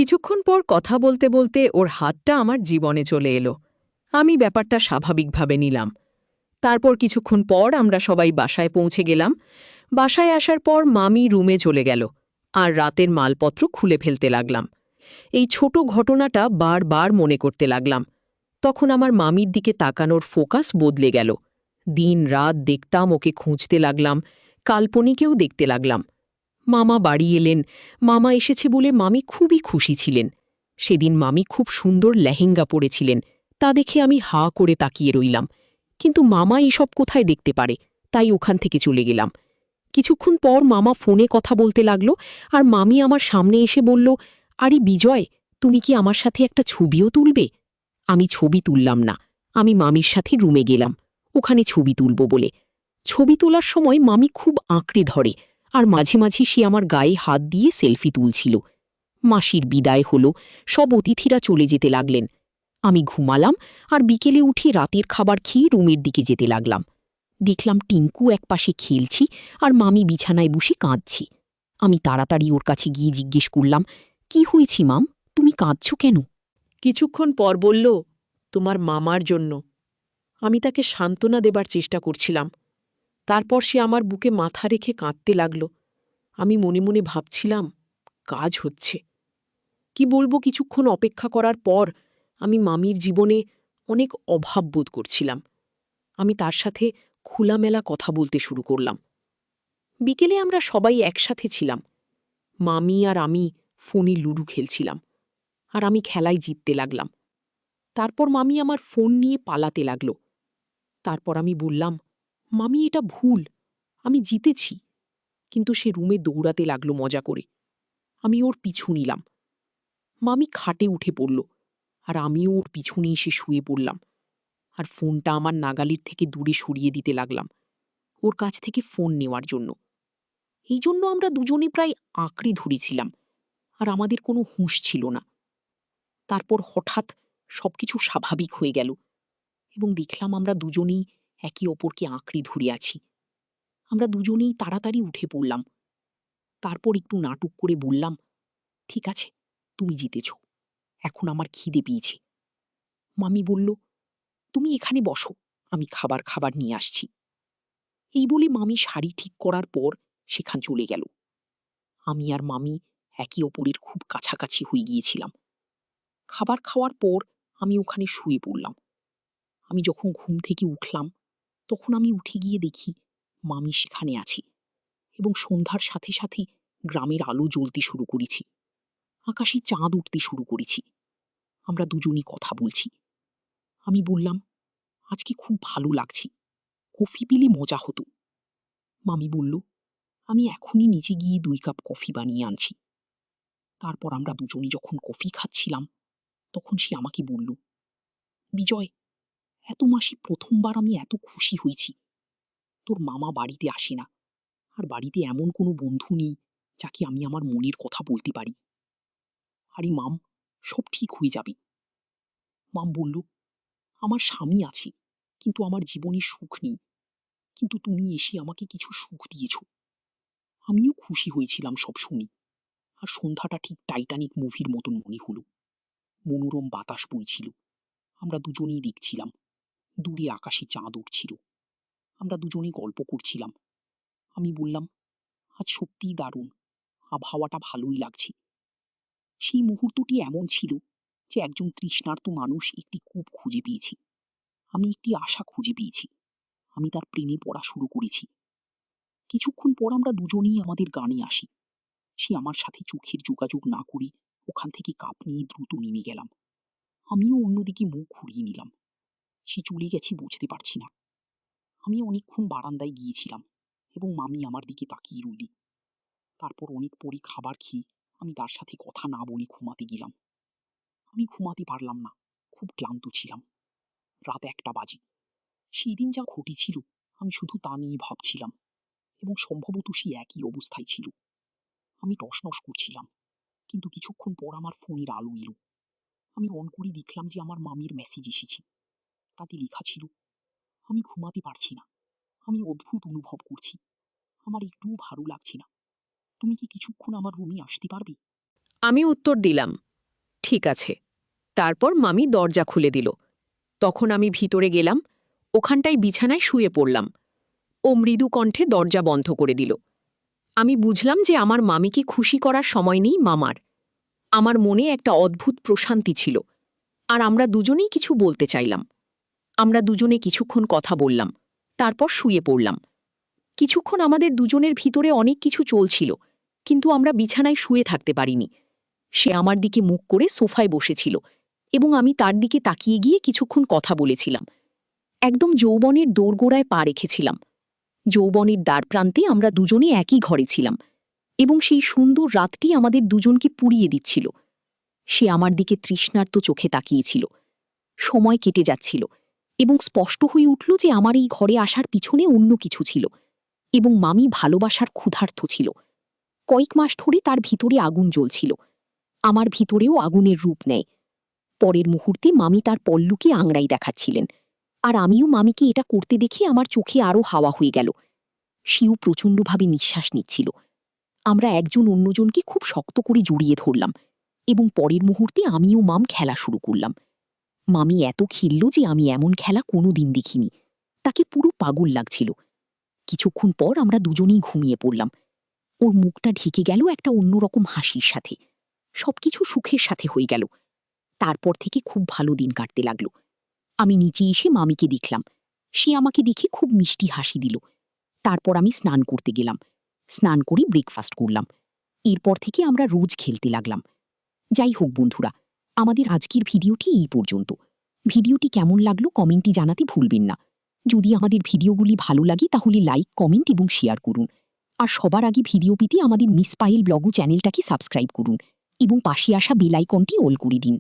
কিছুক্ষণ পর কথা বলতে বলতে ওর হাতটা আমার জীবনে চলে এলো। আমি ব্যাপারটা স্বাভাবিকভাবে নিলাম। তারপর কিছুক্ষণ পর আমরা সবাই বাসায় পৌঁছে গেলাম। বাসায় আসার পর মামি রুমে চলে গেল, আর রাতের মালপত্র খুলে ফেলতে লাগলাম। এই ছোট ঘটনাটা বারবার মনে করতে লাগলাম। তখন আমার মামির দিকে তাকানোর ফোকাস বদলে গেল। দিন রাত দেখতাম ওকে খুঁজতে লাগলাম, কাল্পনিকেও দেখতে লাগলাম। মামা বাড়ি এলেন। মামা এসেছে বলে মামি খুবই খুশি ছিলেন। সেদিন মামি খুব সুন্দর লেহেঙ্গা পরেছিলেন, তা দেখে আমি হা করে তাকিয়ে রইলাম। কিন্তু মামা এসব কোথায় দেখতে পারে, তাই ওখান থেকে চলে গেলাম। কিছুক্ষণ পর মামা ফোনে কথা বলতে লাগল, আর মামি আমার সামনে এসে বলল, আরে বিজয়, তুমি কি আমার সাথে একটা ছবিও তুলবে? আমি ছবি তুললাম না। আমি মামির সাথে রুমে গেলাম ওখানে ছবি তুলব বলে। ছবি তোলার সময় মামি খুব আঁকড়ে ধরে, আর মাঝে মাঝে সে আমার গায়ে হাত দিয়ে সেলফি তুলছিল। মাসির বিদায় হলো, সব অতিথিরা চলে যেতে লাগলেন। আমি ঘুমালাম, আর বিকেলে উঠে রাতের খাবার খেয়ে রুমের দিকে যেতে লাগলাম। দেখলাম টিঙ্কু একপাশে খেলছি, আর মামি বিছানায় বসে কাঁদছি। আমি তাড়াতাড়ি ওর কাছে গিয়ে জিজ্ঞেস করলাম, কি হয়েছি মাম, তুমি কাঁদছ কেন? কিছুক্ষণ পর বলল, তোমার মামার জন্য। আমি তাকে সান্ত্বনা দেবার চেষ্টা করছিলাম। তারপর সে আমার বুকে মাথা রেখে কাঁদতে লাগল। আমি মনে মনে ভাবছিলাম, কাজ হচ্ছে। কি বলবো, কিছুক্ষণ অপেক্ষা করার পর আমি মামির জীবনে অনেক অভাব বোধ করছিলাম। আমি তার সাথে খোলামেলা কথা বলতে শুরু করলাম। বিকেলে আমরা সবাই একসাথে ছিলাম। মামি আর আমি ফোনে লুডু খেলছিলাম, আর আমি খেলায় জিততে লাগলাম। তারপর মামি আমার ফোন নিয়ে পালাতে লাগল। তারপর আমি বললাম, মামি এটা ভুল, আমি জিতেছি। কিন্তু সে রুমে দৌড়াতে লাগল মজা করে। আমি ওর পিছু নিলাম। মামি খাটে উঠে পড়ল, আর আমিও ওর পিছনে এসে শুয়ে পড়লাম, আর ফোনটা আমার নাগালের থেকে দূরে সরিয়ে দিতে লাগলাম ওর কাছ থেকে ফোন নেওয়ার জন্য। এই জন্য আমরা দুজনে প্রায় আঁকড়ে ধরেছিলাম, আর আমাদের কোনো হুঁশ ছিল না। তারপর হঠাৎ সবকিছু স্বাভাবিক হয়ে গেল, এবং দেখলাম আমরা দুজনেই একে অপরকে আঁকড়ে ধরে আছি। আমরা দুজনেই তাড়াতাড়ি উঠে পড়লাম। তারপর একটু নাটক করে বললাম, ঠিক আছে, তুমি জিতেছ, এখন আমার খিদে পেয়েছে। মামি বলল, তুমি এখানে বসো, আমি খাবার নিয়ে আসছি। এই বলে মামি শাড়ি ঠিক করার পর সেখান চলে গেল। আমি আর মামি একে অপরের খুব কাছাকাছি হয়ে গিয়েছিলাম। খাবার খাওয়ার পর আমি ওখানে শুয়ে পড়লাম। আমি যখন ঘুম থেকে উঠলাম, তখন আমি উঠে গিয়ে দেখি মামি সেখানে আছে, এবং সন্ধ্যার সাথে সাথে গ্রামের আলো জ্বলতে শুরু করেছি। আকাশে চাঁদ উঠতে শুরু করেছি। আমরা দুজনই কথা বলছি। আমি বললাম, আজকে খুব ভালো লাগছে, কফি পেলে মজা হতো। মামি বলল, আমি এখনই নিচে গিয়ে 2 কাপ কফি বানিয়ে আনছি। তারপর আমরা দুজনই যখন কফি খাচ্ছিলাম, তখন সে আমাকে বলল, বিজয়, এত মাসে প্রথমবার আমি এত খুশি হয়েছি। তোর মামা বাড়িতে আসে না, আর বাড়িতে এমন কোনো বন্ধু নেই যাকে আমি আমার মনের কথা বলতে পারি। আরে মাম, সব ঠিক হয়ে যাবে। মাম বলল, আমার স্বামী আছে, কিন্তু আমার জীবনে সুখ নেই। কিন্তু তুমি এসে আমাকে কিছু সুখ দিয়েছ। আমিও খুশি হয়েছিলাম সব শুনে। আর সন্ধ্যাটা ঠিক টাইটানিক মুভির মতন মনে হলো। মনোরম বাতাস বইছিল। আমরা দুজনেই দেখছিলাম। দূরে আকাশে চাঁদ উঠছিল। আমরা দুজনেই গল্প করছিলাম। আমি বললাম, আজ সত্যিই দারুণ, আবহাওয়াটা ভালোই লাগছে। সেই মুহূর্তটি এমন ছিল যে একজন তৃষ্ণার্ত মানুষ একটি কূপ খুঁজে পেয়েছি। আমি একটি আশা খুঁজে পেয়েছি। আমি তার প্রেমে পড়া শুরু করেছি। কিছুক্ষণ পর আমরা দুজনেই আমাদের গানে আসি। সে আমার সাথে চোখের যোগাযোগ না করে ওখান থেকে কাপ নিয়ে দ্রুত নেমে গেলাম। আমিও অন্যদিকে মুখ ঘুরিয়ে নিলাম। সে চলে গেছে বুঝতে পারছি না। আমি অনেকক্ষণ বারান্দায় গিয়েছিলাম, এবং মামি আমার দিকে তাকিয়ে রইলি। তারপর অনেক পরে খাবার খেয়ে আমি তার সাথে কথা না বলে ঘুমাতে গেলাম। আমি ঘুমাতে পারলাম না, খুব ক্লান্ত ছিলাম। রাত 1টা বাজে। সেই দিন যা ঘটেছিল আমি শুধু তা নিয়ে ভাবছিলাম, এবং সম্ভবত সে একই অবস্থায় ছিল। আমি টসনস করছিলাম, কিন্তু কিছুক্ষণ পর আমার ফোনের আলো এলো। আমি অন করে দেখলাম যে আমার মামির মেসেজ এসেছে। তাতে লেখা ছিল, আমি ঘুমাতে পারছি না, আমি অদ্ভুত অনুভব করছি, আমার একটুও ভালো লাগছে না, তুমি কি কিছুক্ষণ আমার রুমে আসতে পারবে? আমি উত্তর দিলাম, ঠিক আছে। তারপর মামি দরজা খুলে দিল। তখন আমি ভিতরে গেলাম, ওখানটায় বিছানায় শুয়ে পড়লাম। ও মৃদু কণ্ঠে দরজা বন্ধ করে দিল। আমি বুঝলাম যে আমার মামিকে খুশি করার সময় নেই মামার। আমার মনে একটা অদ্ভুত প্রশান্তি ছিল, আর আমরা দুজনেই কিছু বলতে চাইলাম। আমরা দুজনে কিছুক্ষণ কথা বললাম, তারপর শুয়ে পড়লাম। কিছুক্ষণ আমাদের দুজনের ভিতরে অনেক কিছু চলছিল, কিন্তু আমরা বিছানায় শুয়ে থাকতে পারিনি। সে আমার দিকে মুখ করে সোফায় বসেছিল এবং আমি তার দিকে তাকিয়ে গিয়ে কিছুক্ষণ কথা বলেছিলাম। একদম যৌবনের দোরগোড়ায় পা রেখেছিলাম। যৌবনের দ্বারপ্রান্তে আমরা দুজনে একই ঘরে ছিলাম এবং সেই সুন্দর রাতটি আমাদের দুজনকে পুড়িয়ে দিচ্ছিল। সে আমার দিকে তৃষ্ণার্ত চোখে তাকিয়েছিল। সময় কেটে যাচ্ছিল এবং স্পষ্ট হয়ে উঠল যে আমার এই ঘরে আসার পিছনে অন্য কিছু ছিল এবং মামি ভালোবাসার ক্ষুধার্ত ছিল। কয়েক মাস ধরে তার ভিতরে আগুন জ্বলছিল। আমার ভিতরেও আগুনের রূপ নেয়। পরের মুহূর্তে মামি তার পল্লুকে আংড়াই দেখাচ্ছিলেন, আর আমিও মামিকে এটা করতে দেখে আমার চোখে আরও হাওয়া হয়ে গেল। সেও প্রচণ্ডভাবে নিঃশ্বাস নিচ্ছিল। আমরা একজন অন্যজনকে খুব শক্ত করে জড়িয়ে ধরলাম এবং পরের মুহূর্তে আমিও মাম খেলা শুরু করলাম। মামি এত খেলল যে আমি এমন খেলা কোনো দিন দেখিনি। তাকে পুরো পাগল লাগছিল। কিছুক্ষণ পর আমরা দুজনেই ঘুমিয়ে পড়লাম। ওর মুখটা ঢেকে গেল একটা অন্যরকম হাসির সাথে। সবকিছু সুখের সাথে হয়ে গেল। তারপর থেকে খুব ভালো দিন কাটতে লাগলো। আমি নিচে এসে মামিকে দেখলাম। সে আমাকে দেখে খুব মিষ্টি হাসি দিল। তারপর আমি স্নান করতে গেলাম। স্নান করে ব্রেকফাস্ট করলাম। এরপর থেকে আমরা রোজ খেলতে লাগলাম। যাই হোক বন্ধুরা, আমাদের আজকের ভিডিওটি এই পর্যন্ত। ভিডিওটি কেমন লাগলো কমেন্টে জানাতে ভুলবেন না। যদি আমাদের ভিডিওগুলি ভালো লাগে তাহলে লাইক, কমেন্ট এবং শেয়ার করুন। আর সবার আগে ভিডিও পেতে আমাদের মিস পায়েল ব্লগ চ্যানেলটাকে সাবস্ক্রাইব করুন এবং পাশে আসা বেল আইকনটি অল করে দিন।